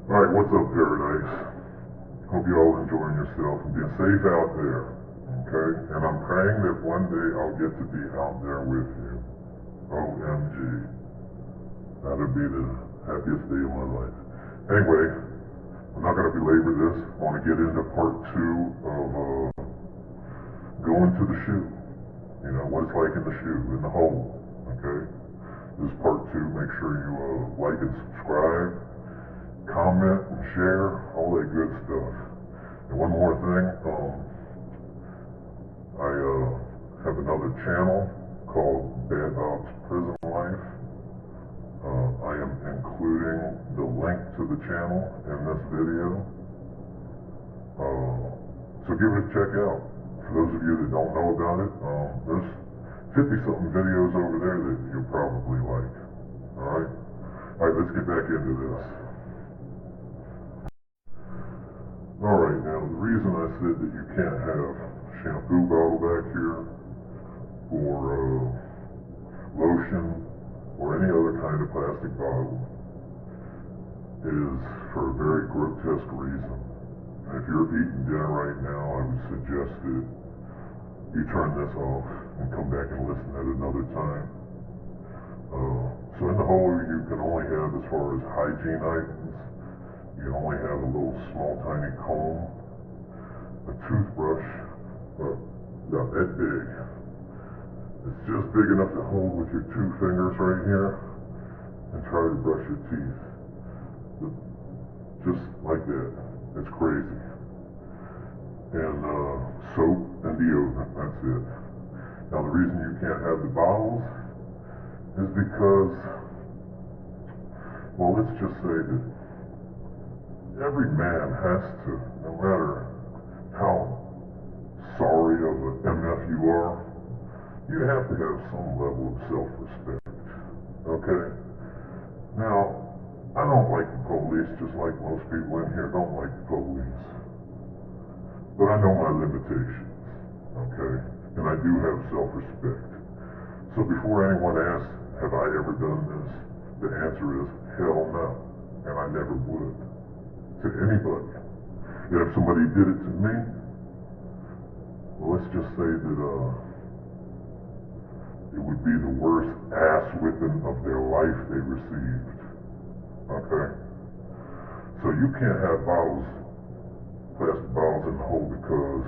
Alright, what's up, Paradise? Hope you all enjoying yourself and being safe out there. Okay? And I'm praying that one day I'll get to be out there with you. OMG. That'll be the happiest day of my life. Anyway, I'm not going to belabor this. I want to get into part 2 of Going to the SHU. You know, what it's like in the SHU, in the hole. Okay? This is part 2. Make sure you like and subscribe, comment and share, all that good stuff. And one more thing, I have another channel called Bad Ops Prison Life. I am including the link to the channel in this video. So give it a check out. For those of you that don't know about it, there's 50-something videos over there that you'll probably like. Alright? Alright, let's get back into this. Alright, now the reason I said that you can't have shampoo bottle back here, or lotion, or any other kind of plastic bottle is for a very grotesque reason. And if you're eating dinner right now, I would suggest that you turn this off and come back and listen at another time. So in the hole you can only have, as far as hygiene items, you can only have a little small tiny comb, a toothbrush, about that big. It's just big enough to hold with your 2 fingers right here and try to brush your teeth. Just like that. It's crazy. And soap and deodorant, that's it. Now the reason you can't have the bottles is because, well, let's just say that every man has to, no matter how sorry of an MF you are, you have to have some level of self-respect. Okay? Now, I don't like the police, just like most people in here don't like the police. But I know my limitations. Okay? And I do have self-respect. So before anyone asks, have I ever done this? The answer is, hell no. And I never would. To anybody. And if somebody did it to me, well, let's just say that it would be the worst ass whipping of their life they received. Okay? So you can't have bottles, plastic bottles in the hole, because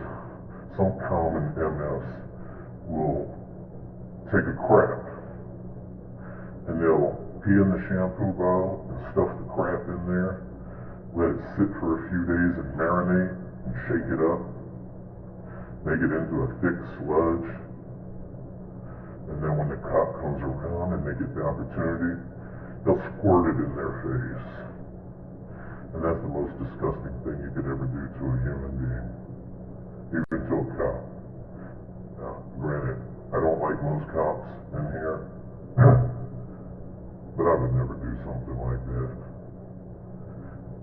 some common MFs will take a crap and they'll pee in the shampoo bottle and stuff the crap in there, let it sit for a few days and marinate and shake it up, make it into a thick sludge, and then when the cop comes around and they get the opportunity, they'll squirt it in their face. And that's the most disgusting thing you could ever do to a human being, even to a cop. Now, granted, I don't like most cops in here, but I would never do something like that.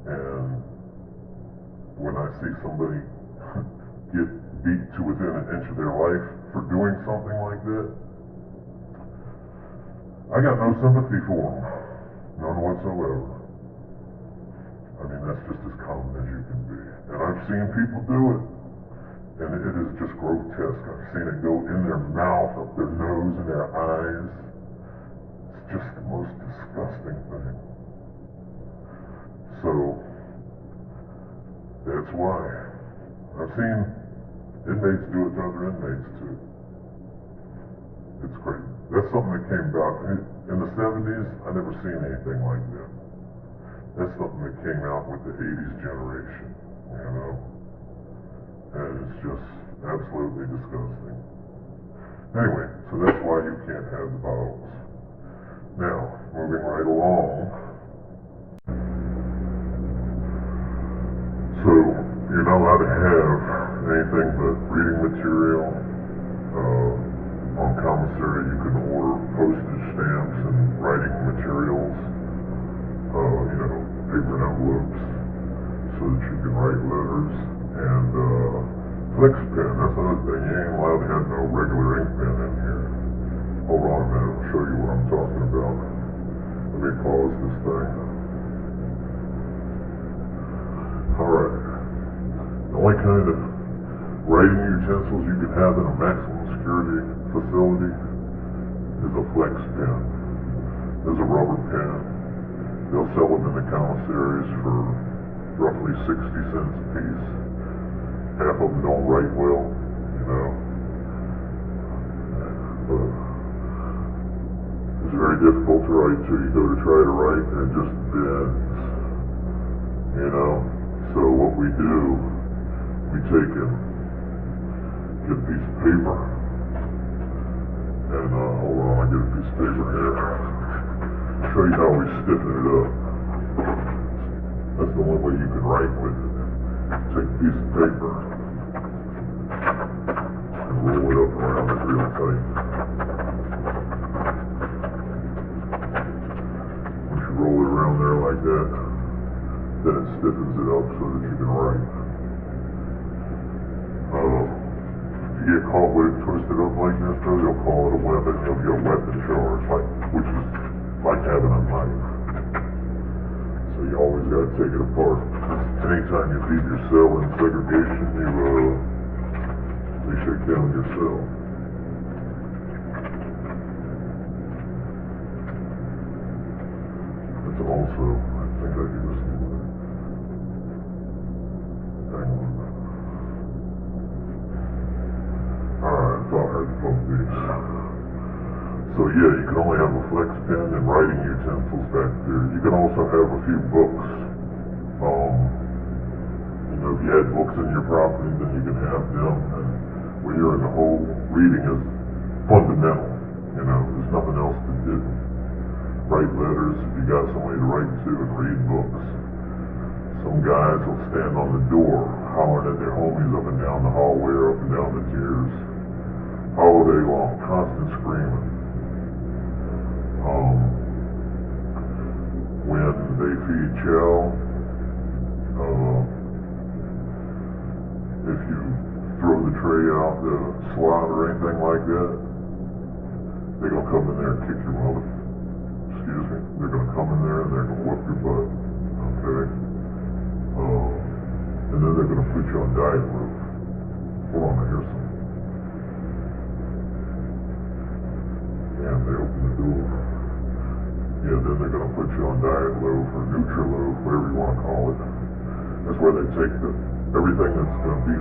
And when I see somebody get beat to within an inch of their life for doing something like that, I got no sympathy for them. None whatsoever. I mean, that's just as common as you can be. And I've seen people do it, and it is just grotesque. I've seen it go in their mouth, up their nose, and their eyes. It's just the most disgusting thing. So, that's why. I've seen inmates do it to other inmates, too. It's crazy. That's something that came about in the 70s. I never seen anything like that. That's something that came out with the 80s generation, you know? And it's just absolutely disgusting. Anyway, so that's why you can't have the bottles. Now, moving right along. So, you're not allowed to have anything but reading material. On commissary, you can order postage stamps and writing materials, paper and envelopes, so that you can write letters, and flex pen. That's another thing. You ain't allowed to have no regular ink pen in here. Hold on a minute, I'll show you what I'm talking about. Let me pause this thing. kind of writing utensils you can have in a maximum security facility is a flex pen. There's a rubber pen. They'll sell them in the commissaries for roughly 60 cents a piece. Half of them don't write well, you know. But it's very difficult to write till you go to try to write and it just bends, you know. So what we do, we take and get a piece of paper and hold on, I get a piece of paper here. I'll show you how we stiffen it up. That's the only way you can write with it. Take a piece of paper and roll it up around it real tight. Once you roll it around there like that, then it stiffens it up so that you can write. If you get caught with it twisted up like this, though, they'll call it a weapon. You'll get a weapon charge, which is like having a knife. So you always got to take it apart. Anytime you leave your cell in segregation, they shake down your cell. It's also, I think I do this one. Hang on. Alright, I thought I heard both these. So yeah, you can only have a flex pen and writing utensils back there. You can also have a few books. You know, if you had books in your property, then you can have them. And when you're in the hole, reading is fundamental. You know, there's nothing else to do. Write letters if you got somebody to write to, and read books. Some guys will stand on the door hollering at their homies up and down the hallway or up and down the tiers all day long, constant screaming. When they feed chow, if you throw the tray out the slot or anything like that, they're going to come in there and kick your mother. Excuse me. They're going to come in there and they're going to whoop your butt. Okay? And then they're going to put you on diet low. Hold on, I hear something. And they open the door. Yeah, then they're going to put you on diet low or neutral low, whatever you want to call it. That's where they take everything that's going to be.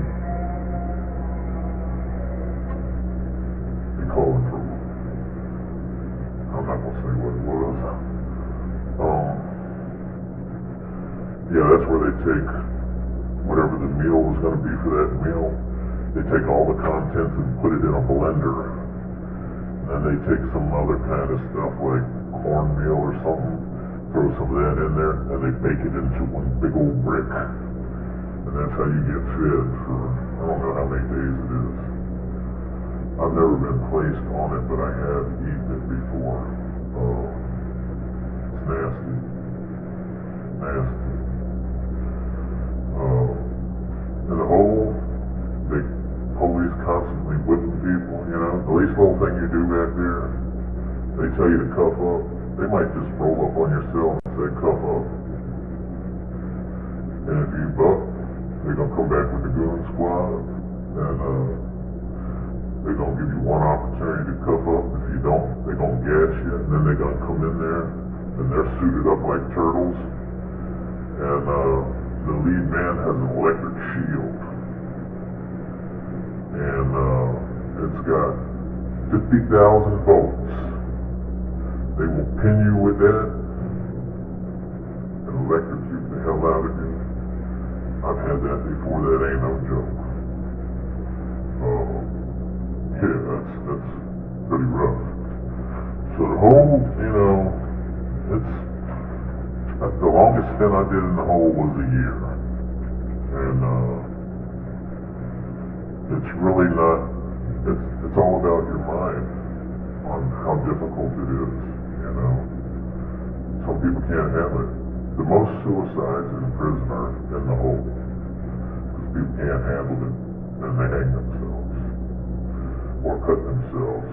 They call it for. I'm not going to say what it was. Yeah, that's where they take whatever the meal was going to be for that meal. They take all the contents and put it in a blender. And they take some other kind of stuff like cornmeal or something, throw some of that in there, and they bake it into one big old brick. And that's how you get fed for, I don't know how many days it is. I've never been placed on it, but I have eaten it before. It's nasty. Nasty. In the hole, the police constantly whipping people, you know. The least little thing you do back there, they tell you to cuff up. They might just roll up on your cell and say, cuff up. And if you buck, they're going to come back with the goon squad, and they're going to give you one opportunity to cuff up. If you don't, they're going to gas you, and then they're going to come in there, and they're suited up like turtles, and the lead man has an electric shield, and it's got 50,000 volts. They will pin you with that and electrocute the hell out of you. I've had that before. That ain't no joke. Yeah, that's pretty rough. So the hole, you know, it's the longest stint I did in the hole was a year, and it's really not. It's all about your mind on how difficult it is. You know, some people can't handle it. The most suicides in prison are in the hole. People can't handle it, and they hang themselves or cut themselves,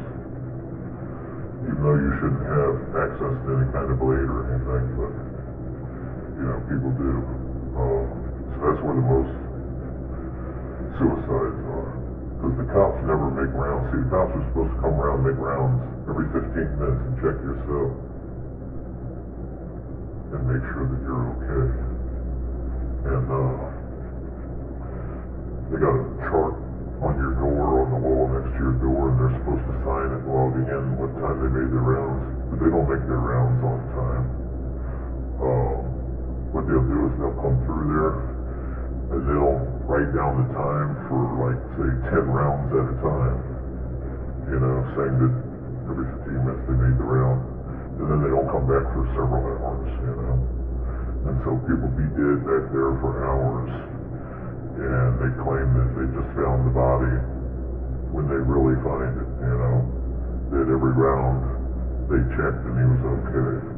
even though you shouldn't have access to any kind of blade or anything, but you know, people do. So that's where the most suicides are. Because the cops never make rounds. See, the cops are supposed to come around and make rounds every 15 minutes and check yourself and make sure that you're okay. And they got a chart on your door, on the wall next to your door, and they're supposed to sign it logging in what time they made their rounds. But they don't make their rounds on time. What they'll do is they'll come through there and they'll write down the time for, like, say, 10 rounds at a time. You know, saying that every 15 minutes they made the round. And then they don't come back for several hours, you know. And so people be dead back there for hours. And they claim that they just found the body when they really find it, you know. That every round they checked and he was okay.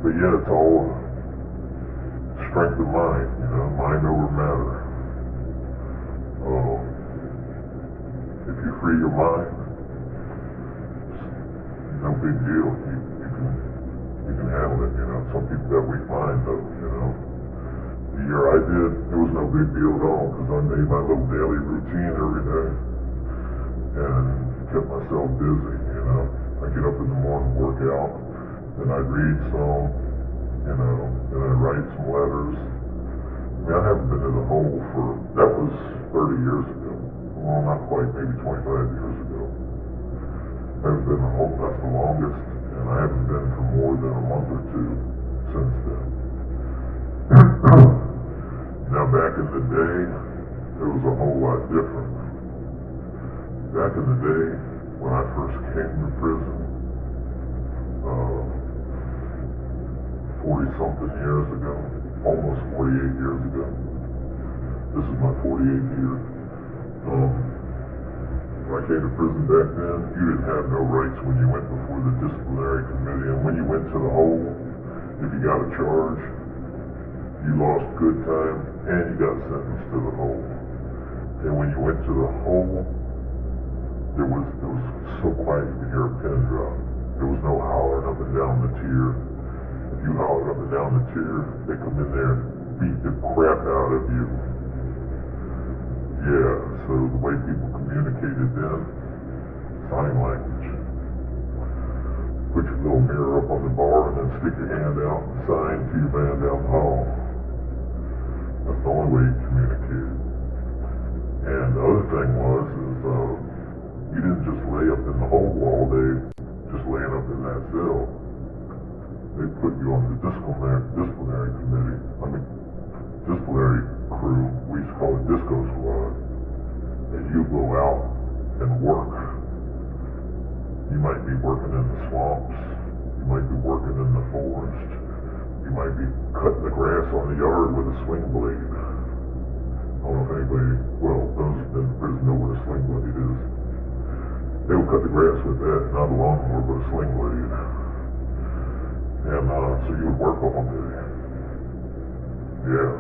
But yeah, it's all strength of mind, you know, mind over matter. If you free your mind, no big deal. You can handle it, you know. Some people got weak mind though, you know. The year I did, it was no big deal at all because I made my little daily routine every day and kept myself busy, you know. I get up in the morning, work out, then I'd read some, you know, then I'd write some letters. I mean, I haven't been to the hole for, that was 30 years ago. Well, not quite, maybe 25 years ago. I haven't been to the hole, that's the longest, and I haven't been for more than a month or two since then. Now, back in the day, it was a whole lot different. Back in the day, when I first came to prison, 40-something years ago, almost 48 years ago. This is my 48th year. When I came to prison back then, you didn't have no rights when you went before the disciplinary committee. And when you went to the hole, if you got a charge, you lost good time and you got sentenced to the hole. And when you went to the hole, it was so quiet you could hear a pin drop. There was no hollering up and down the tier. If you hollered up and down the tier, they come in there and beat the crap out of you. Yeah, so the way people communicated then, sign language. Put your little mirror up on the bar and then stick your hand out and sign to your man down the hall. That's the only way you communicated. And the other thing was, you didn't just lay up in the hole all day, just laying up in that cell. They put you on the disciplinary committee, disciplinary crew, we used to call it disco squad, and you go out and work. You might be working in the swamps, you might be working in the forest, you might be cutting the grass on the yard with a swing blade. I don't know if anybody, well, those in the prison know what a swing blade is. They would cut the grass with that, not a lawnmower, but a sling blade. And so you would work all day. Yeah,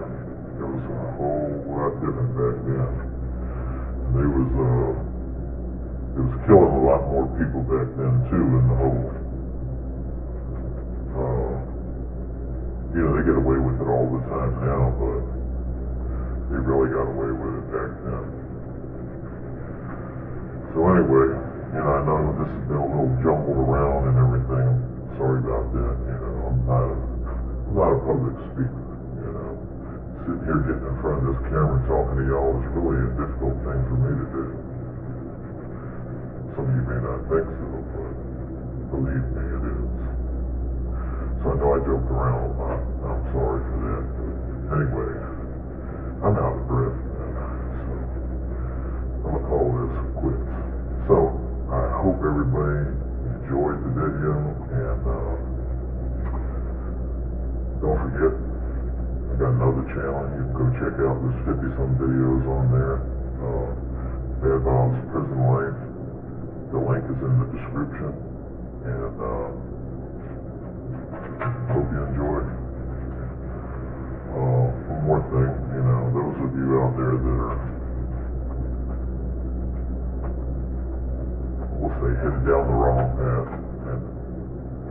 it was a whole lot different back then. And it was killing a lot more people back then too in the hole. You know, they get away with it all the time now, but they really got away with it back then. So anyway, you know, I know this has been a little jumbled around and everything. Sorry about that, you know. I'm not a public speaker, you know. Sitting here getting in front of this camera talking to y'all is really a difficult thing for me to do. Some of you may not think so, but believe me, it is. So I know I joked around a lot. I'm sorry for that. But anyway, I'm out of breath, man. So I'm gonna call this quits. So I hope everybody enjoyed the video, and don't forget, I got another channel. You can go check out. There's 50-some videos on there. Bad Bob's Prison Life. The link is in the description, and hope you enjoyed. One more thing, you know, those of you out there that are, we'll say, headed down the wrong path and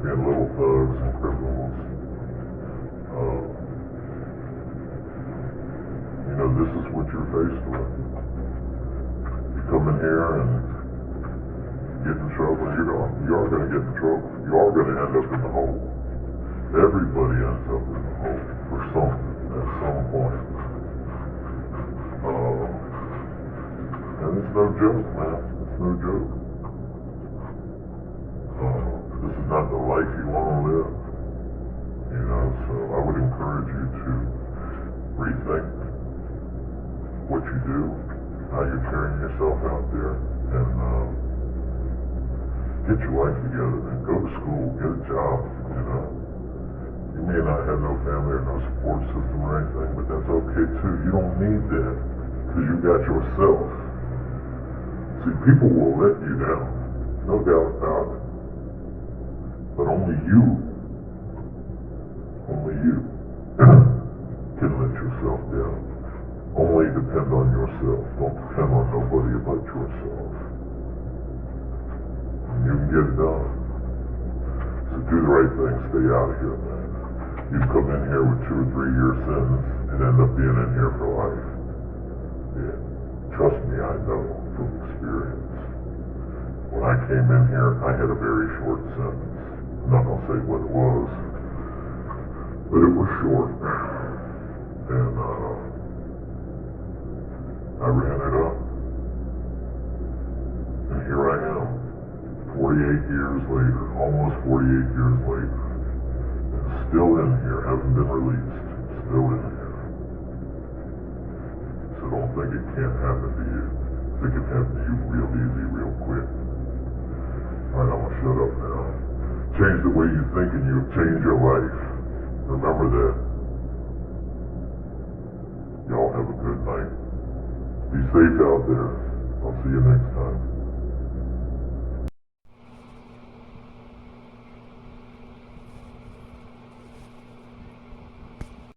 being little thugs and criminals, what you're faced with. You come in here and get in trouble, you are going to get in trouble. You are going to end up in the hole. Everybody ends up in the hole for something at some point. And it's no joke, man. It's no joke. This is not the life you want to live. You know, so I would encourage you to rethink what you do, how you're carrying yourself out there, and get your life together, man. Go to school, get a job, you know. You may not have no family or no support system or anything, but that's okay too. You don't need that, because you got yourself. See, people will let you down, no doubt about it. But only you can let yourself down. Only depend on yourself. Don't depend on nobody but yourself. And you can get it done. So do the right thing. Stay out of here, man. You come in here with 2 or 3 year sentence and end up being in here for life. Yeah. Trust me, I know from experience. When I came in here, I had a very short sentence. I'm not going to say what it was, but it was short. And I ran it up. And here I am, 48 years later, almost 48 years later, and still in here, haven't been released, still in here. So don't think it can't happen to you. Think it can happen to you real easy, real quick. Alright, I'm going to shut up now. Change the way you think and you'll change your life. Remember that. Y'all have a good night. Be safe out there. I'll see you next time.